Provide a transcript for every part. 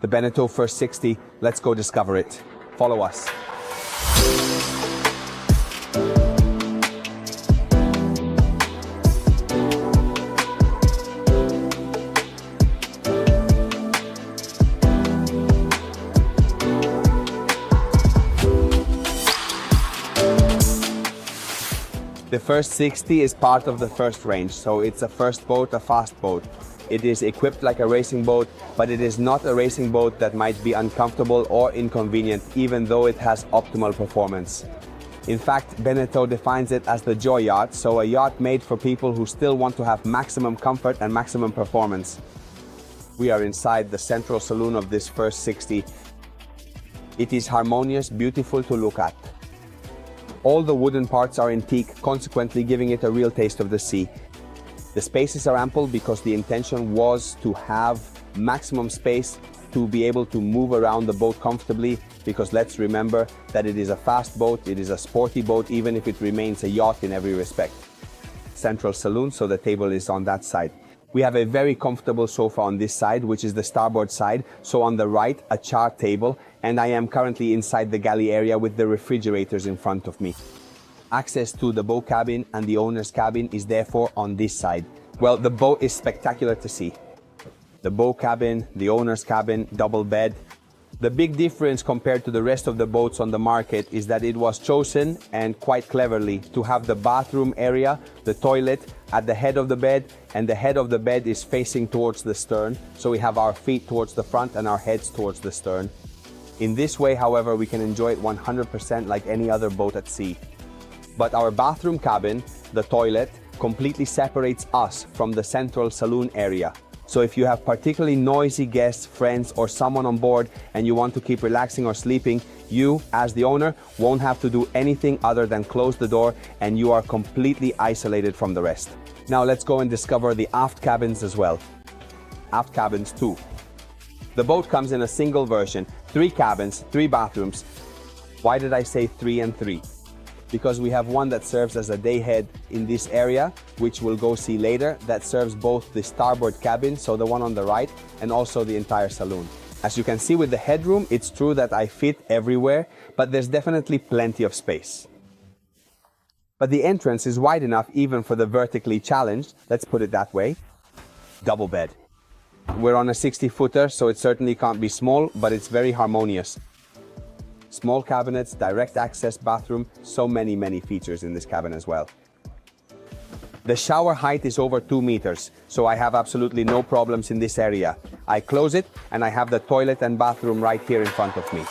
the Beneteau First 60. Let's go discover it. Follow us. The First 60 is part of the first range, so it's a first boat, a fast boat. It is equipped like a racing boat, but it is not a racing boat that might be uncomfortable or inconvenient, even though it has optimal performance. In fact, Beneteau defines it as the joy yacht, so a yacht made for people who still want to have maximum comfort and maximum performance. We are inside the central saloon of this First 60. It is harmonious, beautiful to look at. All the wooden parts are antique, consequently giving it a real taste of the sea. The spaces are ample because the intention was to have maximum space to be able to move around the boat comfortably, because let's remember that it is a fast boat, it is a sporty boat, even if it remains a yacht in every respect. Central saloon, so the table is on that side. We have a very comfortable sofa on this side, which is the starboard side, so on the right, a chart table, and I am currently inside the galley area with the refrigerators in front of me. Access to the bow cabin and the owner's cabin is therefore on this side. Well, the boat is spectacular to see. The bow cabin, the owner's cabin, double bed. The big difference compared to the rest of the boats on the market is that it was chosen, and quite cleverly, to have the bathroom area, the toilet, at the head of the bed, and the head of the bed is facing towards the stern, so we have our feet towards the front and our heads towards the stern. In this way, however, we can enjoy it 100% like any other boat at sea. But our bathroom cabin, the toilet, completely separates us from the central saloon area. So if you have particularly noisy guests, friends, or someone on board and you want to keep relaxing or sleeping, you, as the owner, won't have to do anything other than close the door, and you are completely isolated from the rest. Now let's go and discover the aft cabins as well. Aft cabins too. The boat comes in a single version, 3 cabins, 3 bathrooms. Why did I say 3 and 3? Because we have one that serves as a dayhead in this area, which we'll go see later, that serves both the starboard cabin, so the one on the right, and also the entire saloon. As you can see with the headroom, it's true that I fit everywhere, but there's definitely plenty of space. But the entrance is wide enough even for the vertically challenged, let's put it that way. Double bed. We're on a 60-footer, so it certainly can't be small, but it's very harmonious. Small cabinets, direct access bathroom, so many features in this cabin as well. The shower height is over 2 meters, so I have absolutely no problems in this area. I close it and I have the toilet and bathroom right here in front of me.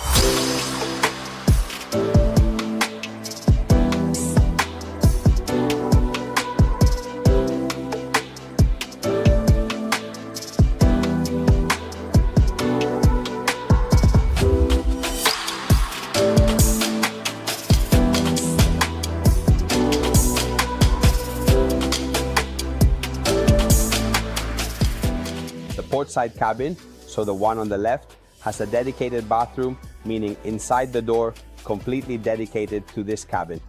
Portside cabin, so the one on the left, has a dedicated bathroom, meaning inside the door, completely dedicated to this cabin.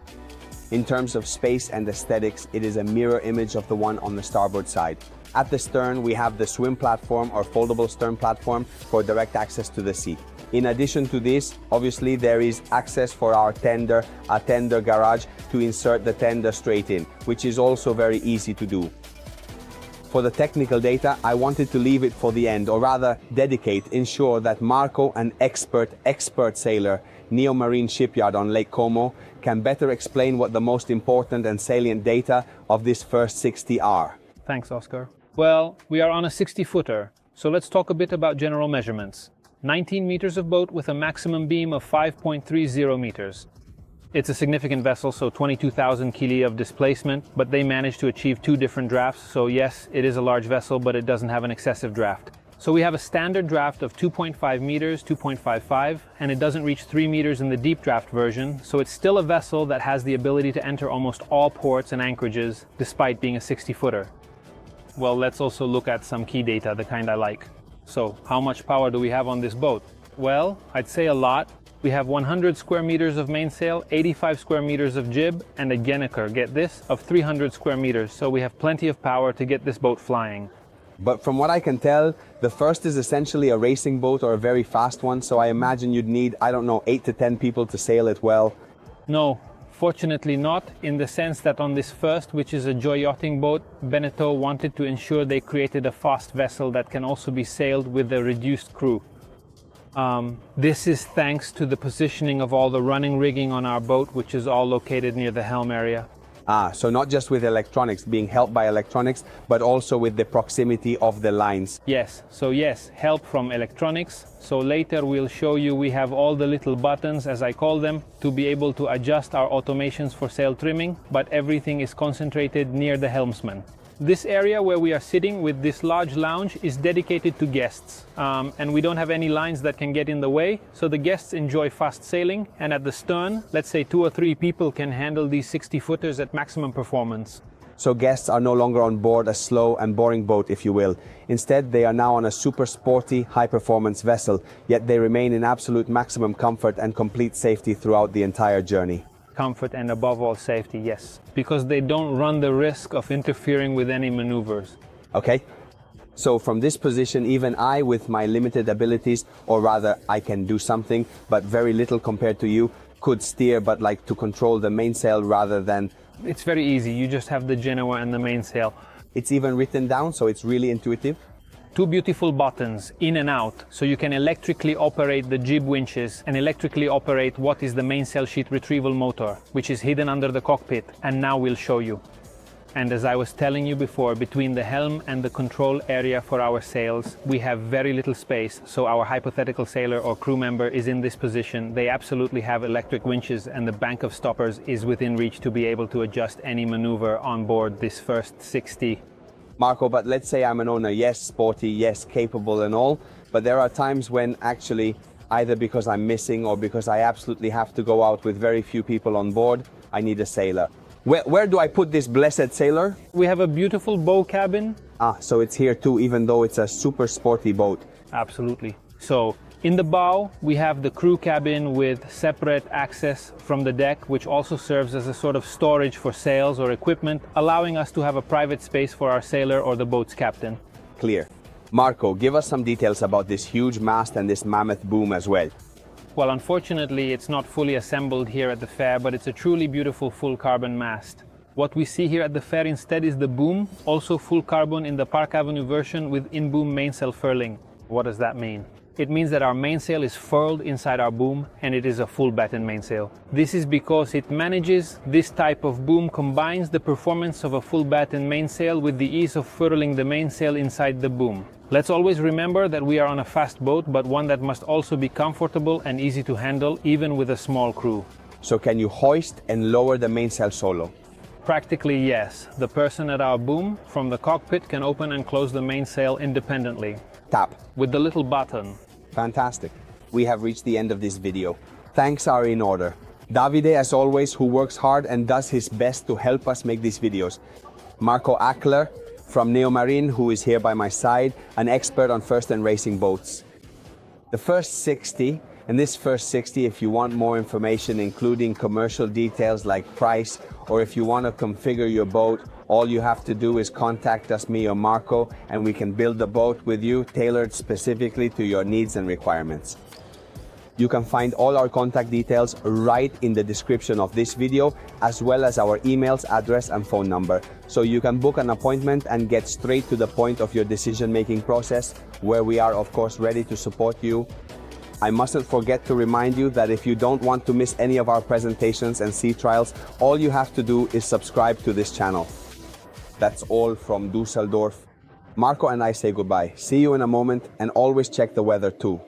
In terms of space and aesthetics, it is a mirror image of the one on the starboard side. At the stern, we have the swim platform or foldable stern platform for direct access to the sea. In addition to this, obviously there is access for our tender, a tender garage to insert the tender straight in, which is also very easy to do. For the technical data, I wanted to leave it for the end, or rather ensure that Marco, an expert sailor, Neo Marine Shipyard on Lake Como, can better explain what the most important and salient data of this First 60 are. Thanks, Oscar. Well, we are on a 60-footer, so let's talk a bit about general measurements. 19 meters of boat with a maximum beam of 5.30 meters. It's a significant vessel, so 22,000 kili of displacement, but they managed to achieve 2 different drafts, so yes, it is a large vessel, but it doesn't have an excessive draft. So we have a standard draft of 2.5 meters, 2.55, and it doesn't reach 3 meters in the deep draft version, so it's still a vessel that has the ability to enter almost all ports and anchorages, despite being a 60-footer. Well, let's also look at some key data, the kind I like. So, how much power do we have on this boat? Well, I'd say a lot. We have 100 square meters of mainsail, 85 square meters of jib, and a gennaker, get this, of 300 square meters, so we have plenty of power to get this boat flying. But from what I can tell, the first is essentially a racing boat or a very fast one, so I imagine you'd need, I don't know, 8 to 10 people to sail it well. No, fortunately not, in the sense that on this first, which is a joy yachting boat, Beneteau wanted to ensure they created a fast vessel that can also be sailed with a reduced crew. This is thanks to the positioning of all the running rigging on our boat, which is all located near the helm area. So not just with electronics, being helped by electronics, but also with the proximity of the lines. Yes, so yes, help from electronics. So later we'll show you we have all the little buttons, as I call them, to be able to adjust our automations for sail trimming, but everything is concentrated near the helmsman. This area where we are sitting with this large lounge is dedicated to guests, and we don't have any lines that can get in the way, so the guests enjoy fast sailing, and at the stern, let's say 2 or 3 people can handle these 60-footers at maximum performance. So guests are no longer on board a slow and boring boat, if you will. Instead, they are now on a super sporty, high-performance vessel, yet they remain in absolute maximum comfort and complete safety throughout the entire journey. Comfort and above all safety, yes, because they don't run the risk of interfering with any maneuvers. Okay, so from this position, even I, with my limited abilities, or rather I can do something, but very little compared to you, could steer, but like to control the mainsail rather than... It's very easy, you just have the Genoa and the mainsail. It's even written down, so it's really intuitive. 2 beautiful buttons, in and out, so you can electrically operate the jib winches and electrically operate what is the mainsail sheet retrieval motor, which is hidden under the cockpit, and now we'll show you. And as I was telling you before, between the helm and the control area for our sails, we have very little space, so our hypothetical sailor or crew member is in this position. They absolutely have electric winches, and the bank of stoppers is within reach to be able to adjust any maneuver on board this first 60. Marco, but let's say I'm an owner, yes, sporty, yes, capable and all, but there are times when actually, either because I'm missing or because I absolutely have to go out with very few people on board, I need a sailor. Where do I put this blessed sailor? We have a beautiful bow cabin. So it's here too, even though it's a super sporty boat. Absolutely. So, in the bow, we have the crew cabin with separate access from the deck, which also serves as a sort of storage for sails or equipment, allowing us to have a private space for our sailor or the boat's captain. Clear. Marco, give us some details about this huge mast and this mammoth boom as well. Well, unfortunately, it's not fully assembled here at the fair, but it's a truly beautiful full carbon mast. What we see here at the fair instead is the boom, also full carbon in the Park Avenue version with in-boom mainsail furling. What does that mean? It means that our mainsail is furled inside our boom, and it is a full batten mainsail. This is because this type of boom combines the performance of a full batten mainsail with the ease of furling the mainsail inside the boom. Let's always remember that we are on a fast boat, but one that must also be comfortable and easy to handle, even with a small crew. So can you hoist and lower the mainsail solo? Practically, yes. The person at our boom from the cockpit can open and close the mainsail independently. Tap. With the little button. Fantastic. We have reached the end of this video. Thanks are in order. Davide, as always, who works hard and does his best to help us make these videos. Marco Ackler from Neomarine, who is here by my side, an expert on first and racing boats. The first 60, and this first 60, if you want more information, including commercial details like price, or if you want to configure your boat, all you have to do is contact us, me or Marco, and we can build the boat with you, tailored specifically to your needs and requirements. You can find all our contact details right in the description of this video, as well as our emails, address and phone number. So you can book an appointment and get straight to the point of your decision-making process, where we are of course ready to support you. I mustn't forget to remind you that if you don't want to miss any of our presentations and sea trials, all you have to do is subscribe to this channel. That's all from Dusseldorf. Marco and I say goodbye. See you in a moment, and always check the weather too.